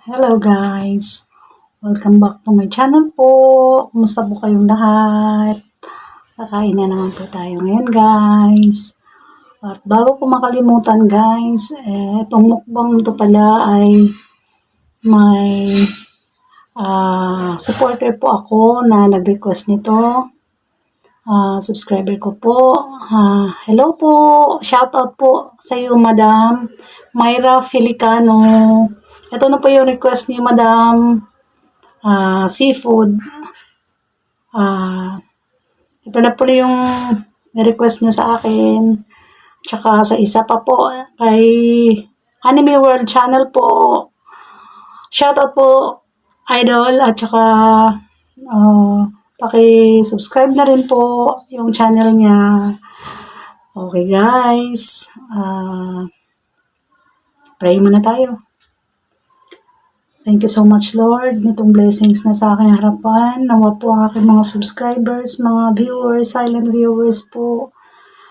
Hello guys! Welcome back to my channel po. Kumusta po kayong lahat? Kakain na naman po tayo ngayon guys. At bago po makalimutan guys, itong mukbang to pala ay may supporter po ako na nag-request nito. Subscriber ko po. Hello po! Shoutout po sa iyo Madam Myra Filicano. Ito na po yung request ni Madam seafood. Ito na po yung request niya sa akin. Tsaka sa isa pa po kay Anime World Channel po. Shoutout po idol at tsaka paki-subscribe na rin po yung channel niya. Okay guys. Pray muna tayo. Thank you so much, Lord, nitong blessings na sa aking harapan. Nawa po ang aking mga subscribers, mga viewers, silent viewers po,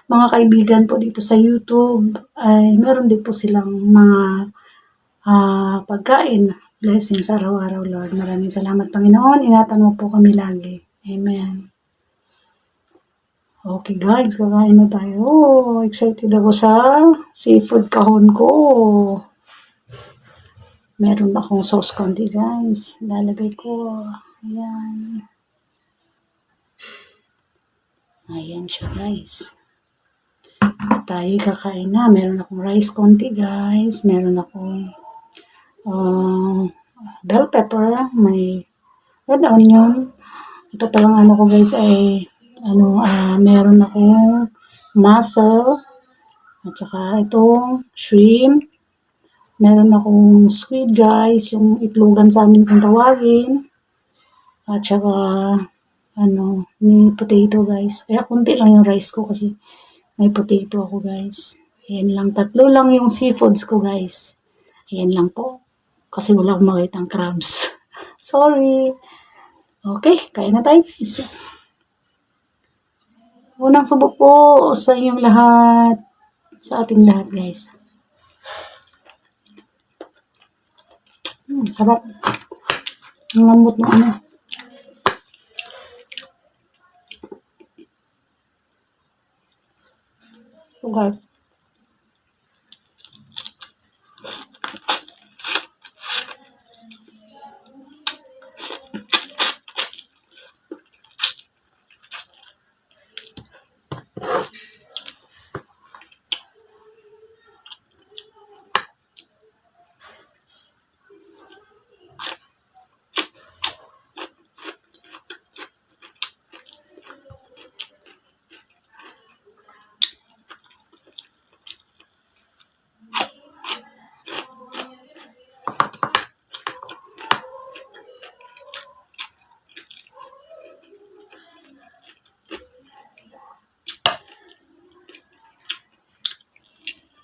mga kaibigan po dito sa YouTube, ay meron din po silang mga pagkain, blessings araw-araw, Lord. Maraming salamat, Panginoon. Ingatan mo po kami lagi. Amen. Okay guys, kakain na tayo. Excited ako sa seafood kahon ko. Meron akong sauce konti guys. Lalagay ko. Ayan. Ayan siya guys. Tayo kakain na. Meron akong rice konti guys. Meron akong bell pepper. May red onion. Ito palang ano ko guys ay meron akong mussel. At saka itong shrimp. Meron akong squid guys, yung itlogan sa amin kung tawagin. At saka, may potato guys. Kaya kunti lang yung rice ko kasi may potato ako guys. Ayan lang, tatlo lang yung seafoods ko guys. Ayan lang po. Kasi wala akong makita ang crabs. Sorry. Okay, kaya na tayo guys. Unang subok po sa inyong lahat. Sa ating lahat guys. Sarap. Ang lambot ng ano. So guys.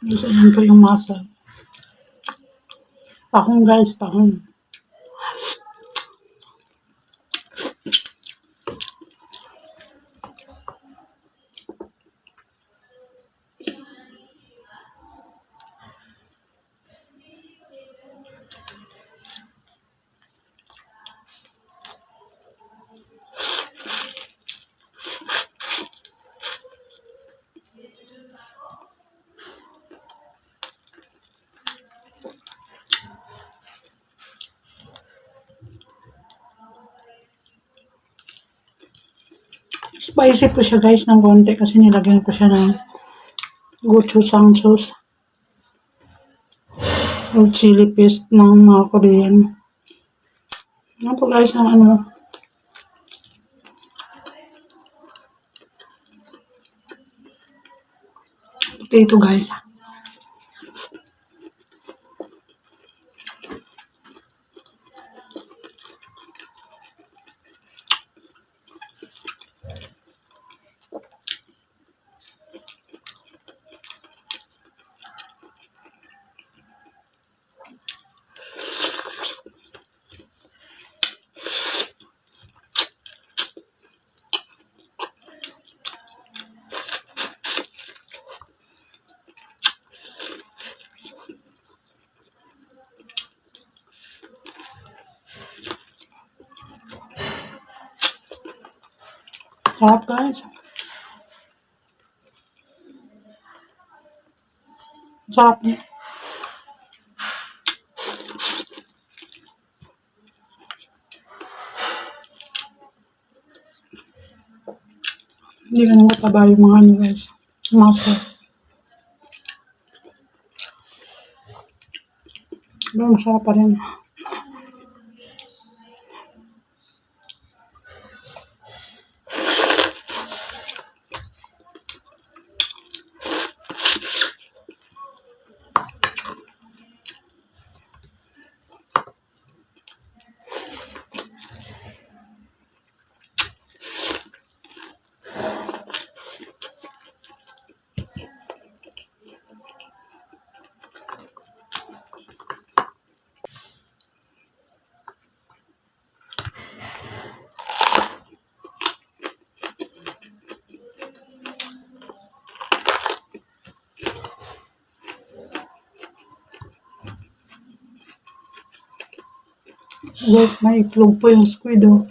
Gusto yan ko yung masa. Tahong guys, tahong. Spicy po siya guys ng konti kasi nilagyan ko siya ng gochujang sauce o chili paste ng mga Korean. Ano po guys ang potato guys. Sarap guys. Sarap. Hindi ganun kataba yung mga ano guys. Masa. Pero masarap pa rin. Guys, may itlog po yung squid oh.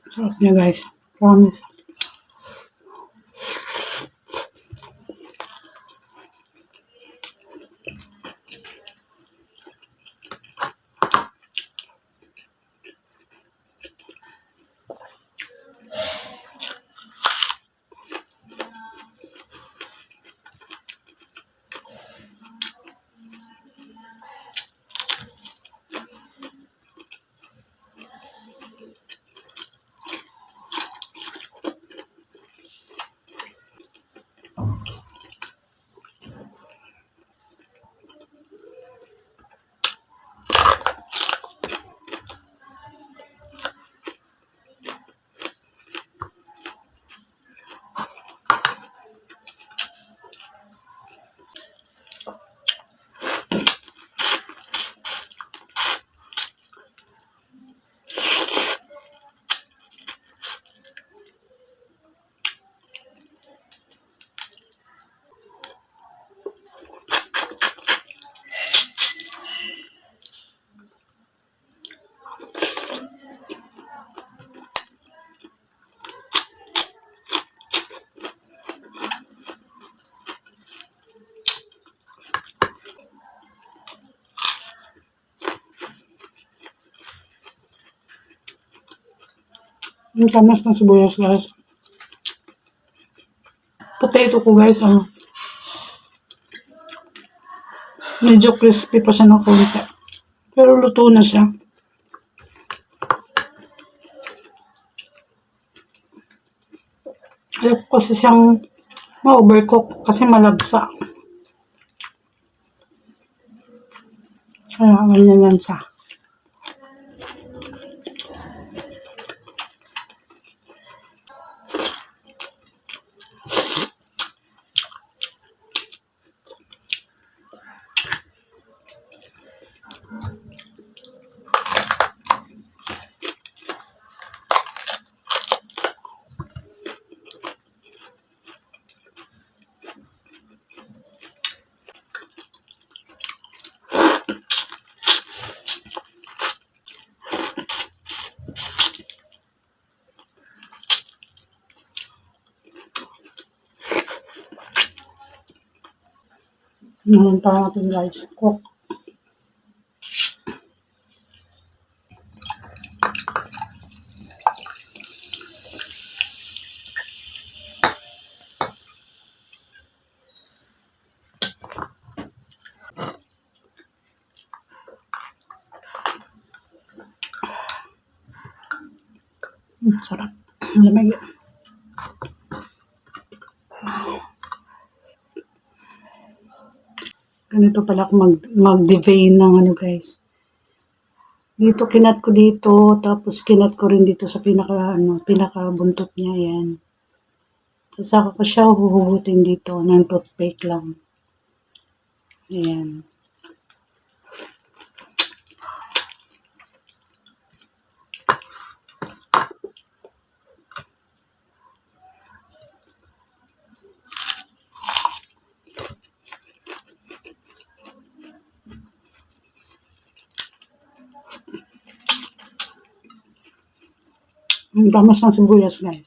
Sarap niya guys. Promise. Yung tamas ng sibuyas guys. Potato ko guys, ano. Medyo crispy pa siya ng konti. Pero luto na siya. Ayaw ko kasi siyang ma-overcook kasi malabsa. Kaya ganyan yan siya. Naman pa natin guys. Cook. Sarap. Lamig. Ganito pala ako mag-devein ng ano guys. Dito kinat ko dito, tapos kinat ko rin dito sa pinaka buntot niya yan. Tapos saka ko siya huhugutin dito ng toothpick lang. Ayan. Ang tamas ng sibuyas, guys.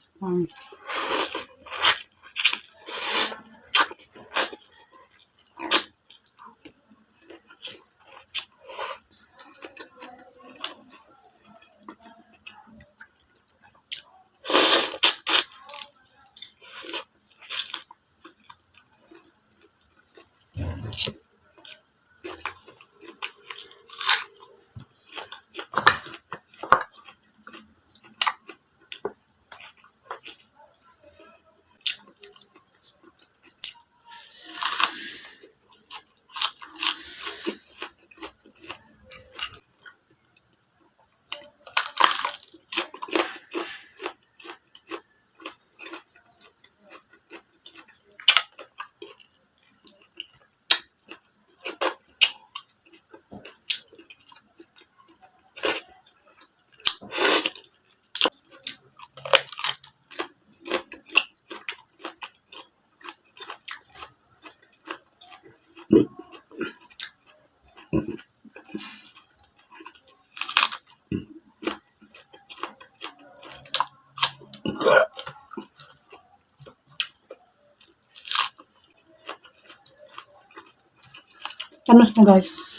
Tamas na, guys.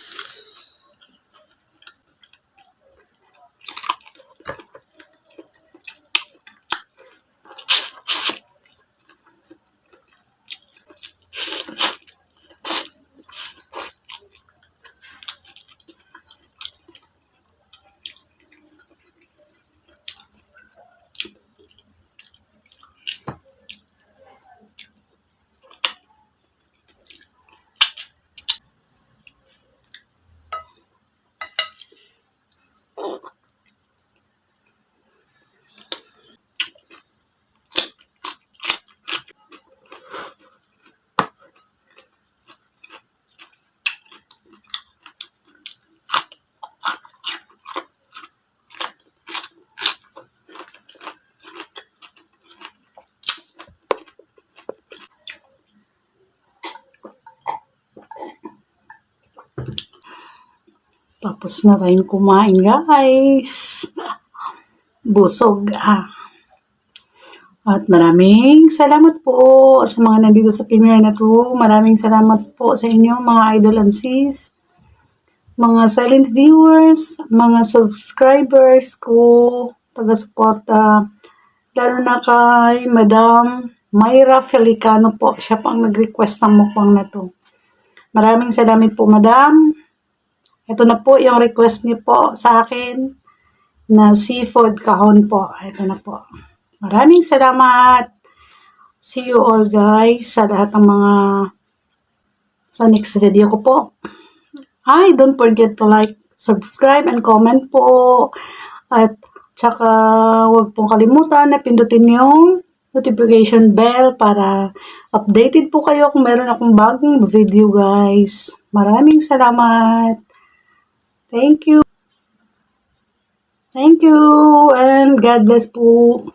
Tapos na tayong kumain, guys. Busog, At maraming salamat po sa mga nandito sa premiere na to. Maraming salamat po sa inyo, mga idol and sis, mga silent viewers, mga subscribers ko, taga-suporta, lalo na kay Madam Myra Felicano po. Siya pang nag-request ng mukbang na to. Maraming salamat po, Madam. Ito na po yung request niyo po sa akin na seafood kahon po. Ito na po. Maraming salamat. See you all, guys, sa lahat ng mga sa next video ko po. Don't forget to like, subscribe, and comment po. At tsaka huwag pong kalimutan na pindutin yung notification bell para updated po kayo kung meron akong bagong video, guys. Maraming salamat. Thank you. Thank you and God bless po.